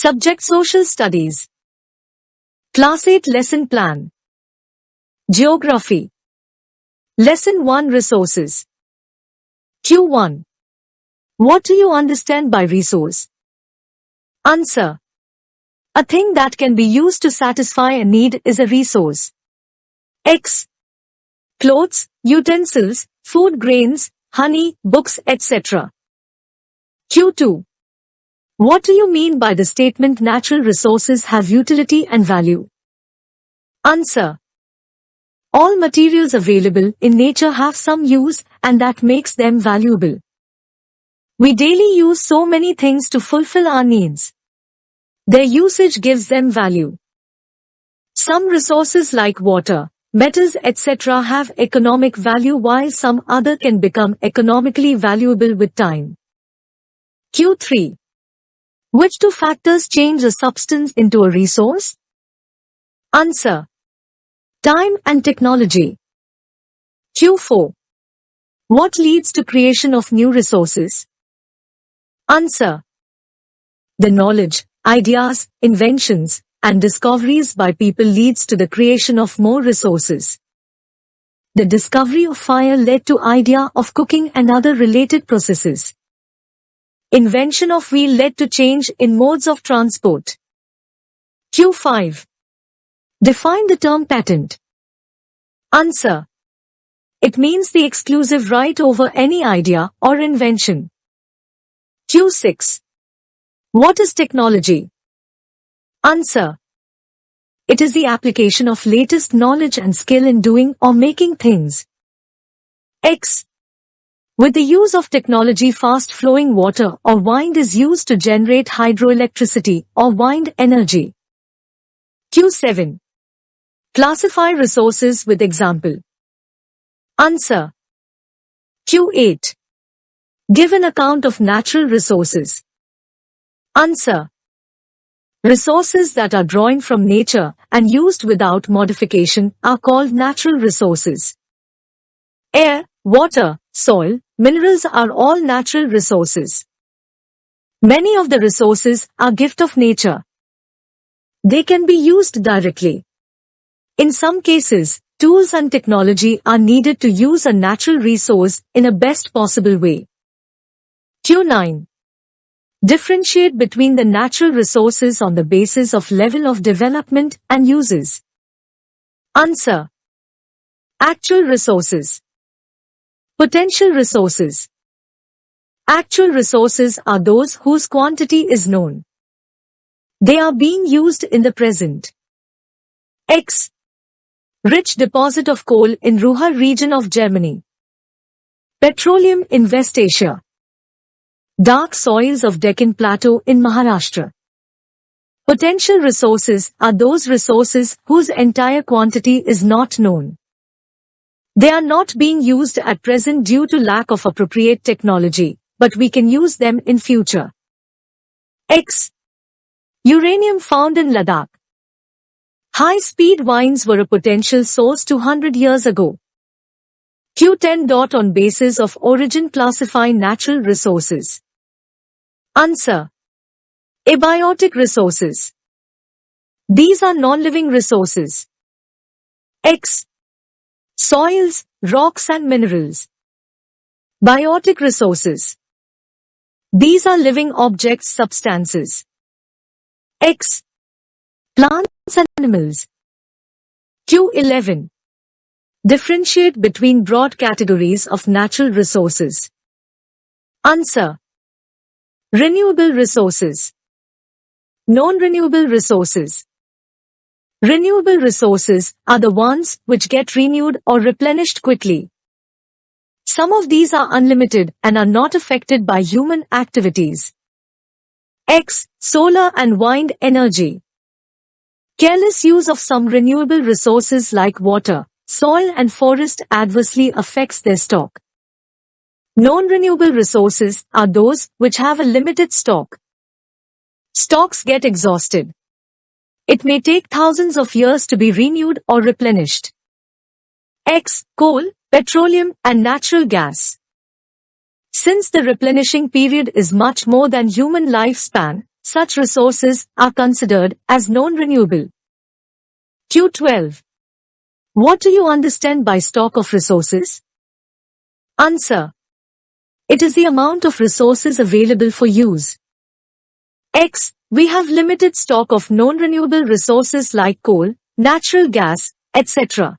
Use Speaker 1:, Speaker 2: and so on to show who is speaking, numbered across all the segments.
Speaker 1: Subject Social Studies. Class 8 Lesson Plan. Geography. Lesson 1 Resources. Q1. What do you understand by resource? Answer. A thing that can be used to satisfy a need is a resource. X. Clothes, utensils, food grains, honey, books, etc. Q2. What do you mean by the statement natural resources have utility and value? Answer. All materials available in nature have some use and that makes them valuable. We daily use so many things to fulfill our needs. Their usage gives them value. Some resources like water, metals, etc. have economic value while some other can become economically valuable with time. Q3. Which two factors change a substance into a resource? Answer. Time and technology. Q4. What leads to creation of new resources? Answer. The knowledge, ideas, inventions, and discoveries by people leads to the creation of more resources. The discovery of fire led to idea of cooking and other related processes. Invention of wheel led to change in modes of transport. Q5. Define the term patent. Answer. It means the exclusive right over any idea or invention. Q6. What is technology? Answer. It is the application of latest knowledge and skill in doing or making things. X. With the use of technology, fast-flowing water or wind is used to generate hydroelectricity or wind energy. Q7. Classify resources with example. Answer. Q8. Give an account of natural resources. Answer. Resources that are drawn from nature and used without modification are called natural resources. Air, water, soil, minerals are all natural resources. Many of the resources are gift of nature. They can be used directly. In some cases, tools and technology are needed to use a natural resource in a best possible way. Q9. Differentiate between the natural resources on the basis of level of development and uses. Answer. Actual resources. Potential resources. Actual resources are those whose quantity is known. They are being used in the present. X. Rich deposit of coal in Ruhr region of Germany. Petroleum in West Asia. Dark soils of Deccan Plateau in Maharashtra. Potential resources are those resources whose entire quantity is not known. They are not being used at present due to lack of appropriate technology, but we can use them in future. X. Uranium found in Ladakh. High-speed winds were a potential source 200 years ago. Q10. On basis of origin classify natural resources. Answer. Abiotic resources. These are non-living resources. X. Soils, rocks and minerals. Biotic resources. These are living objects, substances. X. Plants and animals. Q11. Differentiate between broad categories of natural resources. Answer. Renewable resources. Non-renewable resources. Renewable resources are the ones which get renewed or replenished quickly. Some of these are unlimited and are not affected by human activities. X. Solar and wind energy. Careless use of some renewable resources like water, soil and forest adversely affects their stock. Non-renewable resources are those which have a limited stock. Stocks get exhausted. It may take thousands of years to be renewed or replenished. X. Coal, petroleum and natural gas. Since the replenishing period is much more than human lifespan, such resources are considered as non-renewable. Q12. What do you understand by stock of resources? Answer. It is the amount of resources available for use. X. We have limited stock of non-renewable resources like coal, natural gas, etc.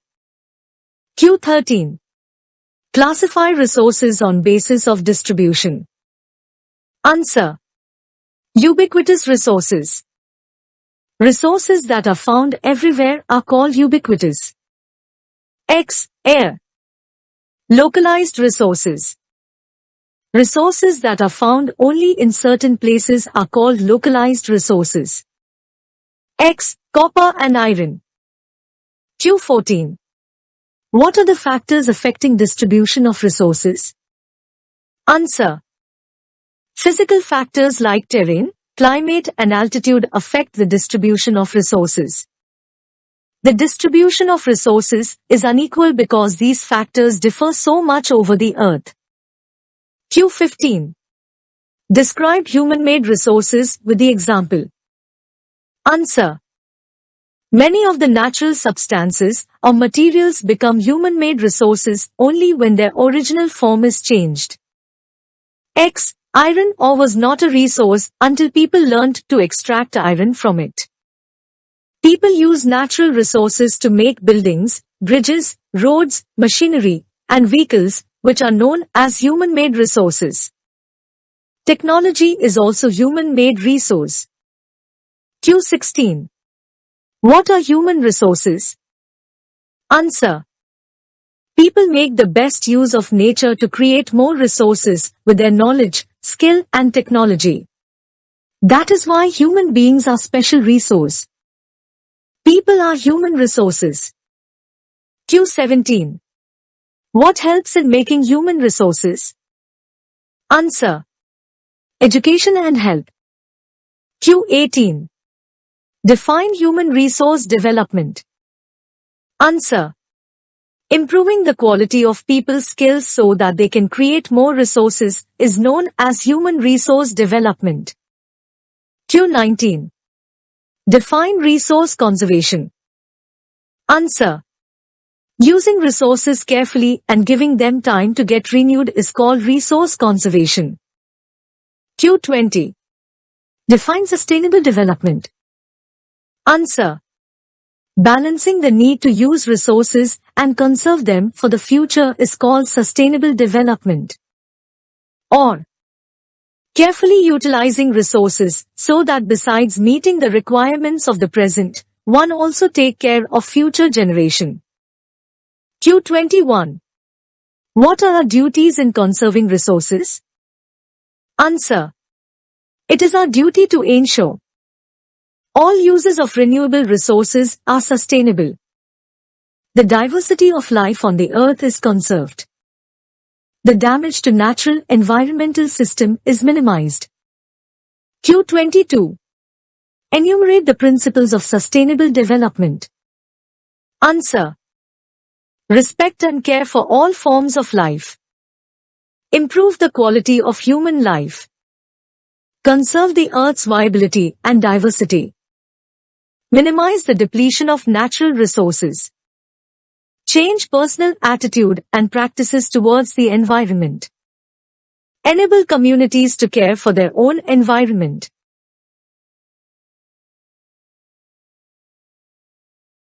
Speaker 1: Q13. Classify resources on basis of distribution. Answer. Ubiquitous resources. Resources that are found everywhere are called ubiquitous. X. Air. Localized resources. Resources that are found only in certain places are called localized resources. X. Copper and iron. Q14. What are the factors affecting distribution of resources? Answer. Physical factors like terrain, climate and altitude affect the distribution of resources. The distribution of resources is unequal because these factors differ so much over the earth. Q15. Describe human-made resources with the example. Answer. Many of the natural substances or materials become human-made resources only when their original form is changed. X. Iron ore was not a resource until people learned to extract iron from it. People use natural resources to make buildings, bridges, roads, machinery, and vehicles, which are known as human-made resources. Technology is also human-made resource. Q16. What are human resources? Answer. People make the best use of nature to create more resources with their knowledge, skill and technology. That is why human beings are special resource. People are human resources. Q17. What helps in making human resources? Answer. Education and health. Q18. Define human resource development. Answer. Improving the quality of people's skills so that they can create more resources is known as human resource development. Q19. Define resource conservation. Answer. Using resources carefully and giving them time to get renewed is called resource conservation. Q20. Define sustainable development. Answer. Balancing the need to use resources and conserve them for the future is called sustainable development. Or, carefully utilizing resources so that besides meeting the requirements of the present, one also take care of future generation. Q21. What are our duties in conserving resources? Answer. It is our duty to ensure all uses of renewable resources are sustainable. The diversity of life on the earth is conserved. The damage to natural environmental system is minimized. Q22. Enumerate the principles of sustainable development. Answer. Respect and care for all forms of life. Improve the quality of human life. Conserve the earth's viability and diversity. Minimize the depletion of natural resources. Change personal attitude and practices towards the environment. Enable communities to care for their own environment.